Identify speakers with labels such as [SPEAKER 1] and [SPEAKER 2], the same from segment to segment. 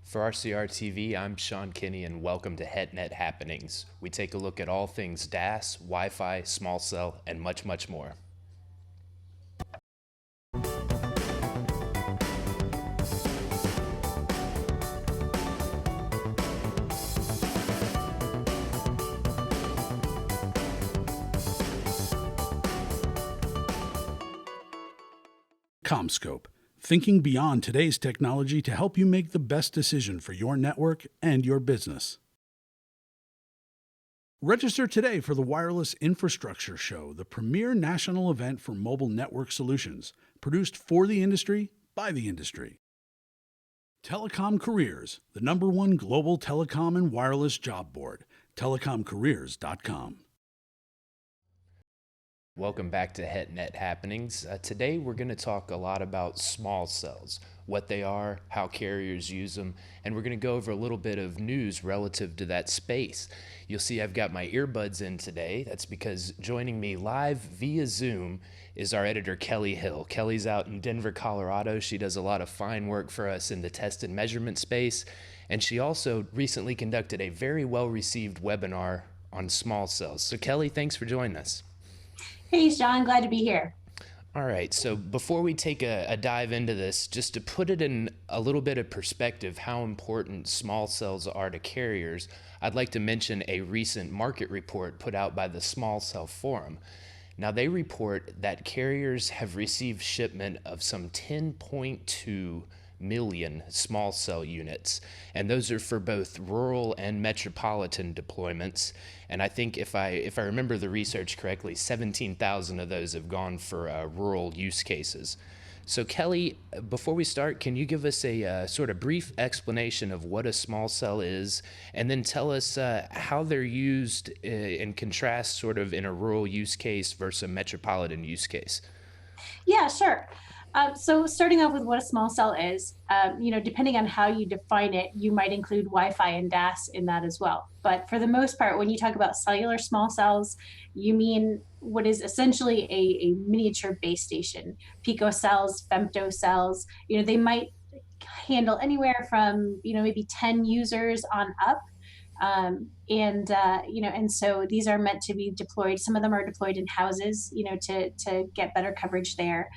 [SPEAKER 1] For RCR TV, I'm Sean Kinney, and welcome to HetNet Happenings. We take a look at all things DAS, Wi-Fi, small cell, and much, much more.
[SPEAKER 2] CommScope, thinking beyond today's technology to help you make the best decision for your network and your business. Register today for the Wireless Infrastructure Show, the premier national event for mobile network solutions, produced for the industry, by the industry. Telecom Careers, the #1 global telecom and wireless job board, telecomcareers.com.
[SPEAKER 1] Welcome back to HetNet Happenings. Today we're going to talk a lot about small cells, what they are, how carriers use them, and we're going to go over a little bit of news relative to that space. You'll see I've got my earbuds in today. That's because joining me live via Zoom is our editor, Kelly Hill. Kelly's out in Denver, Colorado. She does a lot of fine work for us in the test and measurement space, and she also recently conducted a very well-received webinar on small cells. So Kelly, thanks for joining us.
[SPEAKER 3] Hey, Sean, glad to be here.
[SPEAKER 1] All right, so before we take a dive into this, just to put it in a little bit of perspective how important small cells are to carriers, I'd like to mention a recent market report put out by the Small Cell Forum. Now, they report that carriers have received shipment of some 10.2 million small cell units, and those are for both rural and metropolitan deployments. And I think if I remember the research correctly, 17,000 of those have gone for rural use cases. So Kelly, before we start, can you give us a sort of brief explanation of what a small cell is, and then tell us how they're used in contrast sort of in a rural use case versus a metropolitan use case?
[SPEAKER 3] Yeah, sure. So starting off with what a small cell is, depending on how you define it, you might include Wi-Fi and DAS in that as well. But for the most part, when you talk about cellular small cells, you mean what is essentially a miniature base station. Pico cells, femto cells, they might handle anywhere from, maybe 10 users on up. And so these are meant to be deployed. Some of them are deployed in houses, to get better coverage there.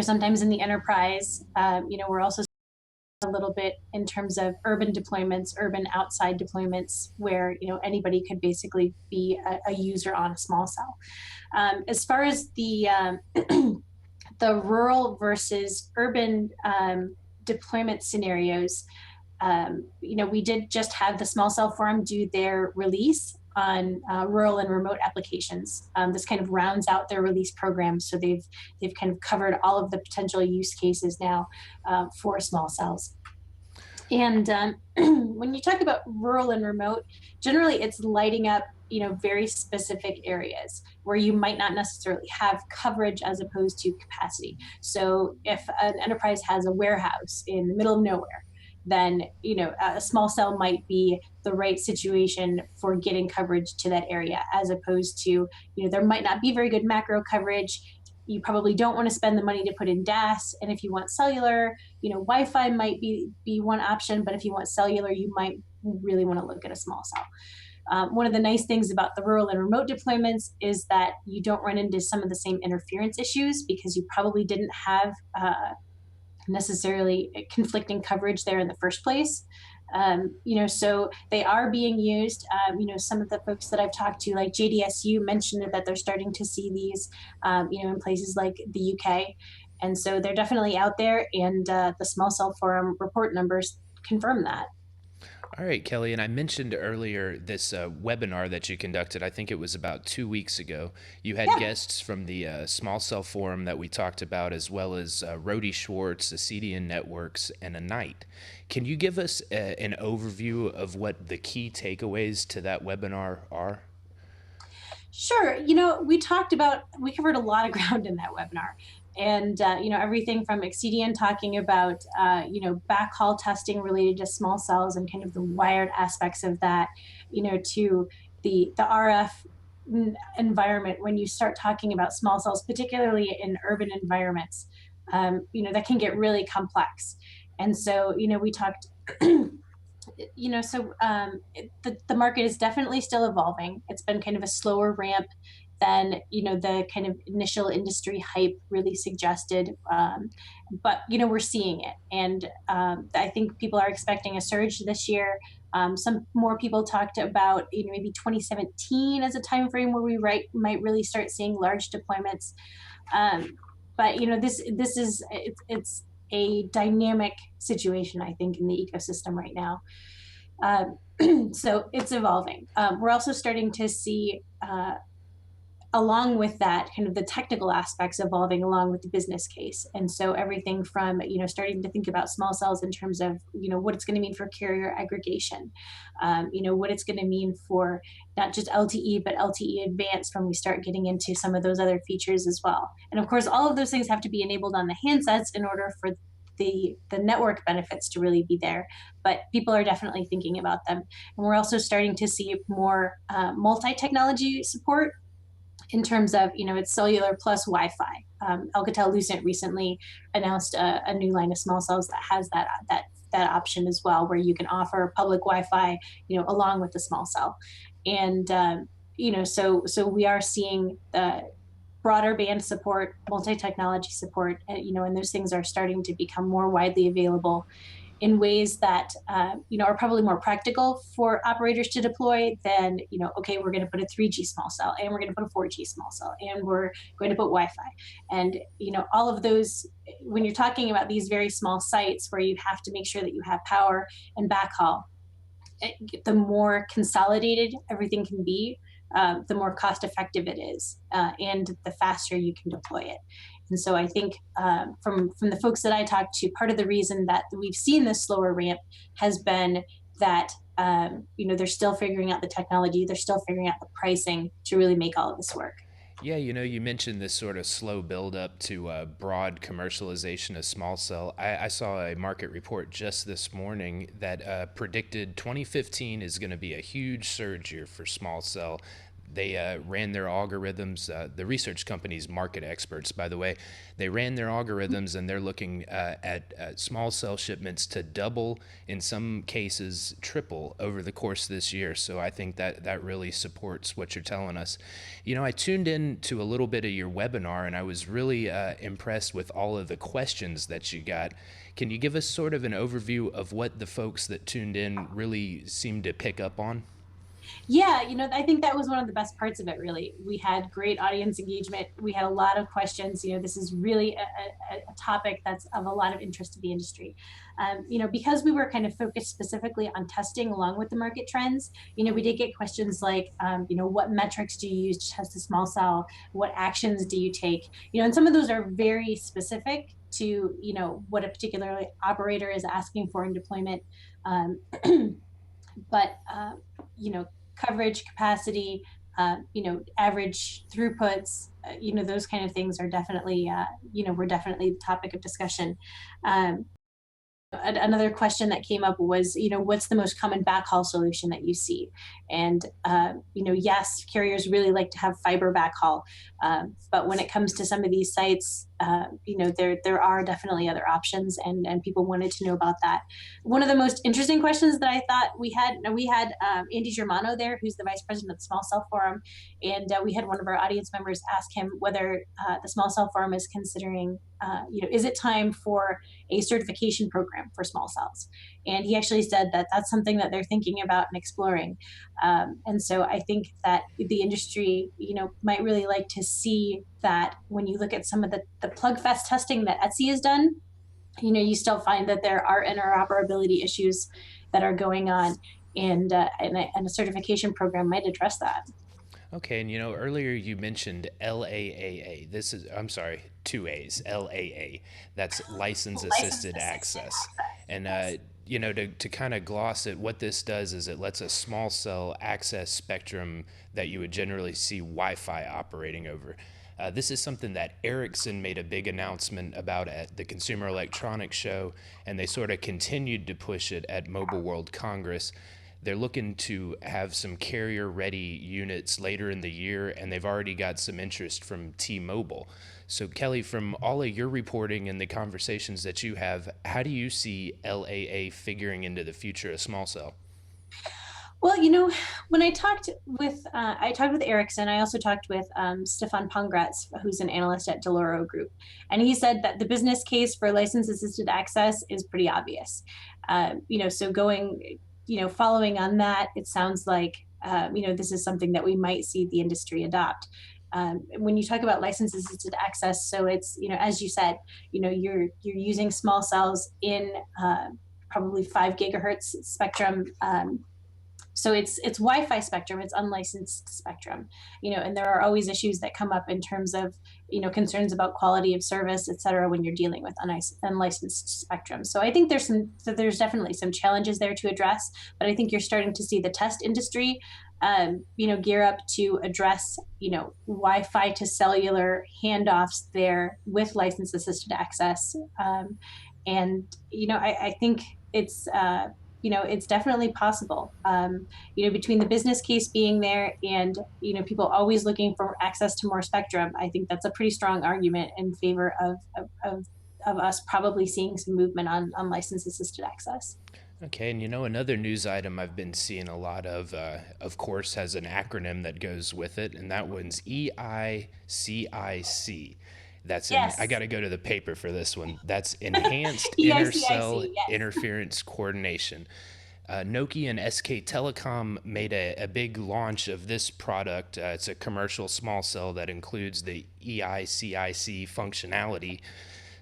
[SPEAKER 3] Sometimes in the enterprise, we're also a little bit in terms of urban deployments, urban outside deployments, where anybody could basically be a user on a small cell. As far as the the rural versus urban deployment scenarios, we did just have the Small Cell Forum do their release on rural and remote applications. This kind of rounds out their release program, so they've kind of covered all of the potential use cases now for small cells. And when you talk about rural and remote, generally it's lighting up very specific areas where you might not necessarily have coverage as opposed to capacity. So if an enterprise has a warehouse in the middle of nowhere, then a small cell might be the right situation for getting coverage to that area, as opposed to there might not be very good macro coverage. You probably don't want to spend the money to put in DAS, and if you want cellular, Wi-Fi might be one option, but if you want cellular, you might really want to look at a small cell. One of the nice things about the rural and remote deployments is that you don't run into some of the same interference issues, because you probably didn't have necessarily conflicting coverage there in the first place. So they are being used. Some of the folks that I've talked to, like JDSU, mentioned that they're starting to see these, in places like the UK. And so they're definitely out there, and the Small Cell Forum report numbers confirm that.
[SPEAKER 1] All right, Kelly, and I mentioned earlier this webinar that you conducted. I think it was about 2 weeks ago. You had guests from the Small Cell Forum that we talked about, as well as Rody Schwartz, Accedian Networks, and a Knight. Can you give us an overview of what the key takeaways to that webinar are?
[SPEAKER 3] Sure. We covered a lot of ground in that webinar. And, everything from Accedian talking about, backhaul testing related to small cells and kind of the wired aspects of that, to the RF environment. When you start talking about small cells, particularly in urban environments, that can get really complex. And so, we talked, the market is definitely still evolving. It's been kind of a slower ramp than the kind of initial industry hype really suggested, but we're seeing it, and I think people are expecting a surge this year. Some more people talked about maybe 2017 as a time frame where we might really start seeing large deployments. Um, but this is it's a dynamic situation, I think, in the ecosystem right now. So it's evolving. We're also starting to see, along with that, kind of the technical aspects evolving along with the business case. And so everything from starting to think about small cells in terms of what it's going to mean for carrier aggregation, what it's going to mean for not just LTE but LTE advanced when we start getting into some of those other features as well. And of course, all of those things have to be enabled on the handsets in order for the network benefits to really be there, but people are definitely thinking about them. And we're also starting to see more multi-technology support in terms of it's cellular plus Wi-Fi. Alcatel-Lucent recently announced a new line of small cells that has that option as well, where you can offer public Wi-Fi along with the small cell. And so we are seeing the broader band support, multi-technology support, and those things are starting to become more widely available in ways that are probably more practical for operators to deploy than okay, we're going to put a 3G small cell, and we're going to put a 4G small cell, and we're going to put Wi-Fi. And all of those, when you're talking about these very small sites where you have to make sure that you have power and backhaul, the more consolidated everything can be, the more cost effective it is, and the faster you can deploy it. And so I think, from the folks that I talked to, part of the reason that we've seen this slower ramp has been that they're still figuring out the technology, they're still figuring out the pricing to really make all of this work.
[SPEAKER 1] Yeah, you mentioned this sort of slow buildup to broad commercialization of small cell. I saw a market report just this morning that predicted 2015 is going to be a huge surge year for small cell. They ran their algorithms, the research company's market experts, by the way. They ran their algorithms, and they're looking at small cell shipments to double, in some cases triple, over the course of this year. So I think that really supports what you're telling us. I tuned in to a little bit of your webinar, and I was really impressed with all of the questions that you got. Can you give us sort of an overview of what the folks that tuned in really seemed to pick up on?
[SPEAKER 3] Yeah, I think that was one of the best parts of it, really. We had great audience engagement. We had a lot of questions. This is really a topic that's of a lot of interest to the industry. Because we were kind of focused specifically on testing along with the market trends, we did get questions like, what metrics do you use to test a small cell? What actions do you take? And some of those are very specific to, what a particular operator is asking for in deployment. Um, but coverage, capacity, average throughputs, those kind of things are definitely, were definitely the topic of discussion. Um, Another question that came up was, what's the most common backhaul solution that you see? And, yes, carriers really like to have fiber backhaul. But when it comes to some of these sites, there are definitely other options, and people wanted to know about that. One of the most interesting questions that I thought we had Andy Germano there, who's the vice president of the Small Cell Forum, and we had one of our audience members ask him whether the Small Cell Forum is considering, is it time for a certification program for small cells? And he actually said that that's something that they're thinking about and exploring. And so I think that the industry, might really like to see that when you look at some of the plug fest testing that Etsy has done, you still find that there are interoperability issues that are going on, and a certification program might address that.
[SPEAKER 1] Okay, and earlier you mentioned LAAA. I'm sorry, two A's, LAA. That's license assisted access. And, to kind of gloss it, what this does is it lets a small cell access spectrum that you would generally see Wi-Fi operating over. This is something that Ericsson made a big announcement about at the Consumer Electronics Show, and they sort of continued to push it at Mobile World Congress. they're looking to have some carrier ready units later in the year, and they've already got some interest from T-Mobile. So, Kelly, from all of your reporting and the conversations that you have, how do you see LAA figuring into the future of small cell?
[SPEAKER 3] Well, when I talked with Ericsson. I also talked with Stefan Pongratz, who's an analyst at Deloro Group, and he said that the business case for license-assisted access is pretty obvious. So following on that, it sounds like this is something that we might see the industry adopt. When you talk about license-assisted access, so it's as you said, you're using small cells in probably 5 gigahertz spectrum. So it's Wi-Fi spectrum, it's unlicensed spectrum, and there are always issues that come up in terms of, concerns about quality of service, et cetera, when you're dealing with unlicensed spectrum. So I think there's definitely some challenges there to address, but I think you're starting to see the test industry, gear up to address, Wi-Fi to cellular handoffs there with license assisted access. And, I think it's definitely possible. Between the business case being there and people always looking for access to more spectrum, I think that's a pretty strong argument in favor of us probably seeing some movement on license assisted access.
[SPEAKER 1] Okay, and another news item I've been seeing a lot of course, has an acronym that goes with it, and that one's EICIC. I
[SPEAKER 3] Yes.
[SPEAKER 1] got to go to the paper for this one. That's Enhanced Intercell
[SPEAKER 3] EICIC. Yes.
[SPEAKER 1] Interference Coordination. Nokia and SK Telecom made a big launch of this product. It's a commercial small cell that includes the EICIC functionality.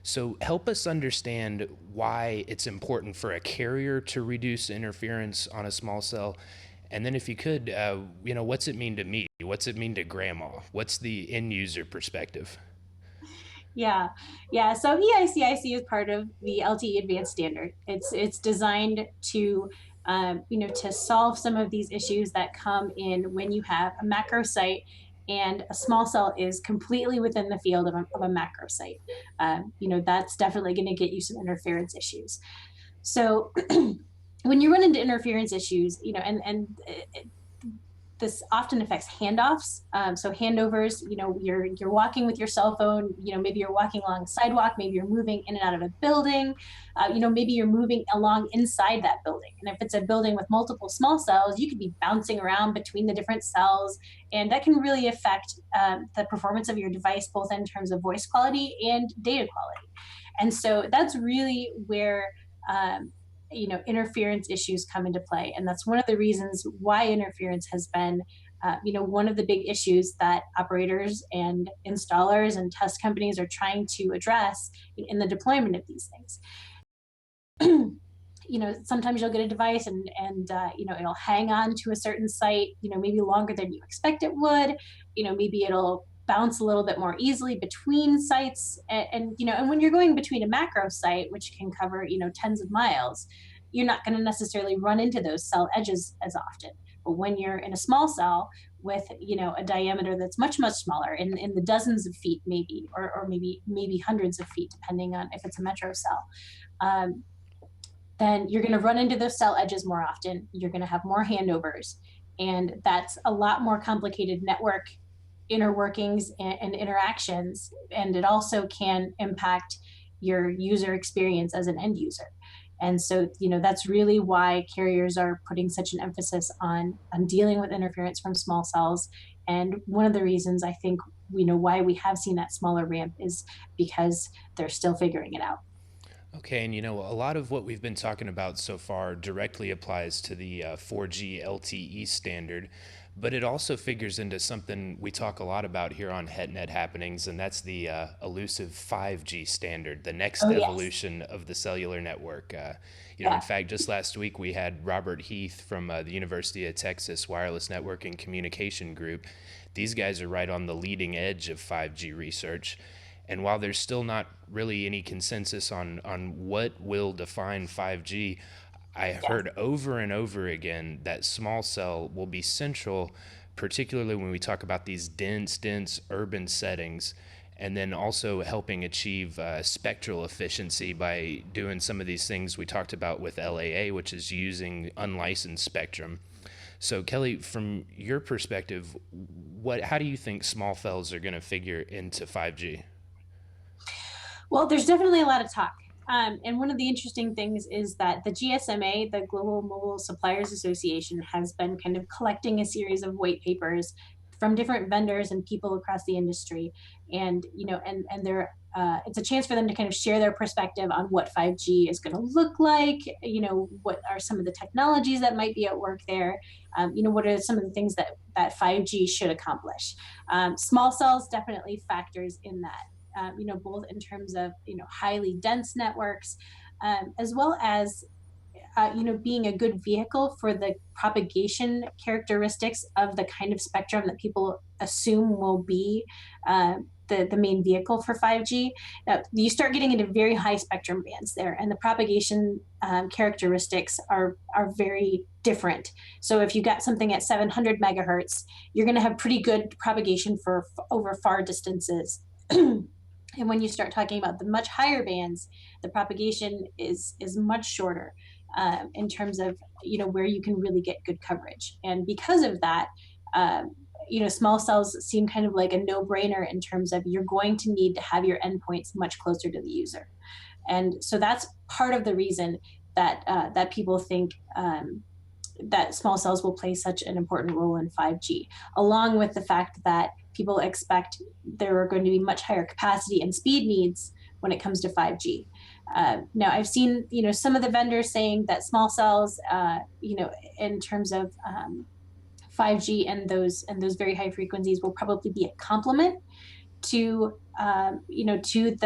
[SPEAKER 1] So help us understand why it's important for a carrier to reduce interference on a small cell. And then if you could, what's it mean to me? What's it mean to grandma? What's the end user perspective?
[SPEAKER 3] Yeah, yeah. So EICIC is part of the LTE Advanced Standard. It's designed to to solve some of these issues that come in when you have a macro site and a small cell is completely within the field of a macro site. That's definitely going to get you some interference issues. So when you run into interference issues, this often affects handoffs. So handovers, you're walking with your cell phone, maybe you're walking along a sidewalk, maybe you're moving in and out of a building, maybe you're moving along inside that building. And if it's a building with multiple small cells, you could be bouncing around between the different cells, and that can really affect the performance of your device, both in terms of voice quality and data quality. And so that's really where interference issues come into play, and that's one of the reasons why interference has been one of the big issues that operators and installers and test companies are trying to address in the deployment of these things. Sometimes you'll get a device and it'll hang on to a certain site, maybe longer than you expect it would. Maybe it'll bounce a little bit more easily between sites, and when you're going between a macro site, which can cover tens of miles, you're not going to necessarily run into those cell edges as often. But when you're in a small cell with a diameter that's much smaller, in the dozens of feet maybe, or maybe hundreds of feet, depending on if it's a metro cell, then you're going to run into those cell edges more often. You're going to have more handovers, and that's a lot more complicated network inner workings and interactions, and it also can impact your user experience as an end user. And so that's really why carriers are putting such an emphasis on dealing with interference from small cells. And one of the reasons I think why we have seen that smaller ramp is because they're still figuring it out.
[SPEAKER 1] Okay, and a lot of what we've been talking about so far directly applies to the 4G LTE standard, but it also figures into something we talk a lot about here on HetNet Happenings, and that's the elusive 5G standard, the next
[SPEAKER 3] Oh yes.
[SPEAKER 1] evolution of the cellular network. In
[SPEAKER 3] Yeah.
[SPEAKER 1] fact, just last week we had Robert Heath from the University of Texas Wireless Network and Communication Group. These guys are right on the leading edge of 5G research. And while there's still not really any consensus on what will define 5G, I
[SPEAKER 3] Yeah.
[SPEAKER 1] heard over and over again that small cell will be central, particularly when we talk about these dense urban settings. and then also helping achieve spectral efficiency by doing some of these things we talked about with LAA, which is using unlicensed spectrum. So Kelly, from your perspective, how do you think small cells are going to figure into 5G?
[SPEAKER 3] Well, there's definitely a lot of talk. And one of the interesting things is that the GSMA, the Global Mobile Suppliers Association, has been kind of collecting a series of white papers from different vendors and people across the industry. And, and they're, it's a chance for them to kind of share their perspective on what 5G is going to look like, what are some of the technologies that might be at work there, what are some of the things that 5G should accomplish. Small cells definitely factors in that. Both in terms of, highly dense networks, as well as, being a good vehicle for the propagation characteristics of the kind of spectrum that people assume will be the main vehicle for 5G. Now, you start getting into very high spectrum bands there, and the propagation characteristics are very different. So if you got something at 700 megahertz, you're going to have pretty good propagation for over far distances. And when you start talking about the much higher bands, the propagation is much shorter in terms of where you can really get good coverage. And because of that, small cells seem kind of like a no-brainer in terms of you're going to need to have your endpoints much closer to the user. And so that's part of the reason that that people think that small cells will play such an important role in 5G, along with the fact that people expect there are going to be much higher capacity and speed needs when it comes to 5G. Now, I've seen, some of the vendors saying that small cells, in terms of 5G and those very high frequencies will probably be a complement to, to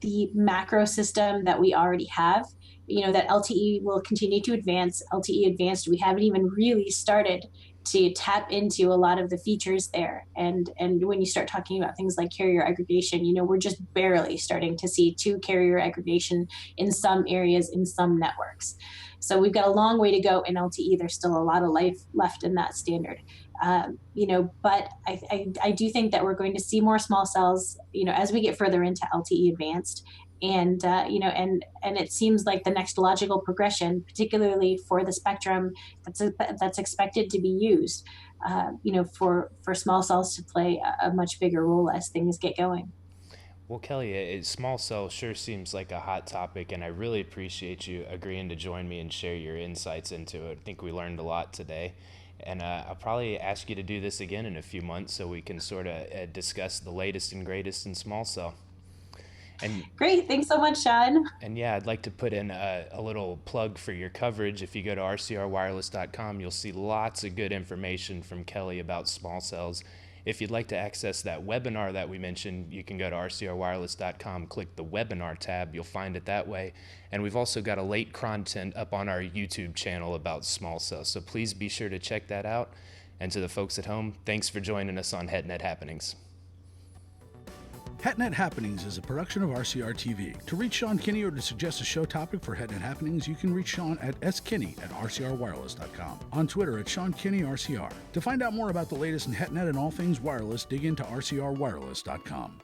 [SPEAKER 3] the macro system that we already have. That LTE will continue to advance. LTE advanced, we haven't even really started to tap into a lot of the features there. And when you start talking about things like carrier aggregation, we're just barely starting to see 2 carrier aggregation in some areas, in some networks. So we've got a long way to go in LTE. There's still a lot of life left in that standard. But I do think that we're going to see more small cells, as we get further into LTE advanced. And and it seems like the next logical progression, particularly for the spectrum that's expected to be used, for small cells to play a much bigger role as things get going.
[SPEAKER 1] Well, Kelly, small cell sure seems like a hot topic, and I really appreciate you agreeing to join me and share your insights into it. I think we learned a lot today. And I'll probably ask you to do this again in a few months so we can sort of discuss the latest and greatest in small cell. And
[SPEAKER 3] Great. Thanks so much, Sean.
[SPEAKER 1] And yeah, I'd like to put in a little plug for your coverage. If you go to rcrwireless.com, you'll see lots of good information from Kelly about small cells. If you'd like to access that webinar that we mentioned, you can go to rcrwireless.com, click the webinar tab. You'll find it that way. And we've also got a late content up on our YouTube channel about small cells. So please be sure to check that out. And to the folks at home, thanks for joining us on HetNet Happenings.
[SPEAKER 2] HetNet Happenings is a production of RCR TV. To reach Sean Kinney or to suggest a show topic for HetNet Happenings, you can reach Sean at skinney@rcrwireless.com. On Twitter at Sean Kinney RCR. To find out more about the latest in HetNet and all things wireless, dig into rcrwireless.com.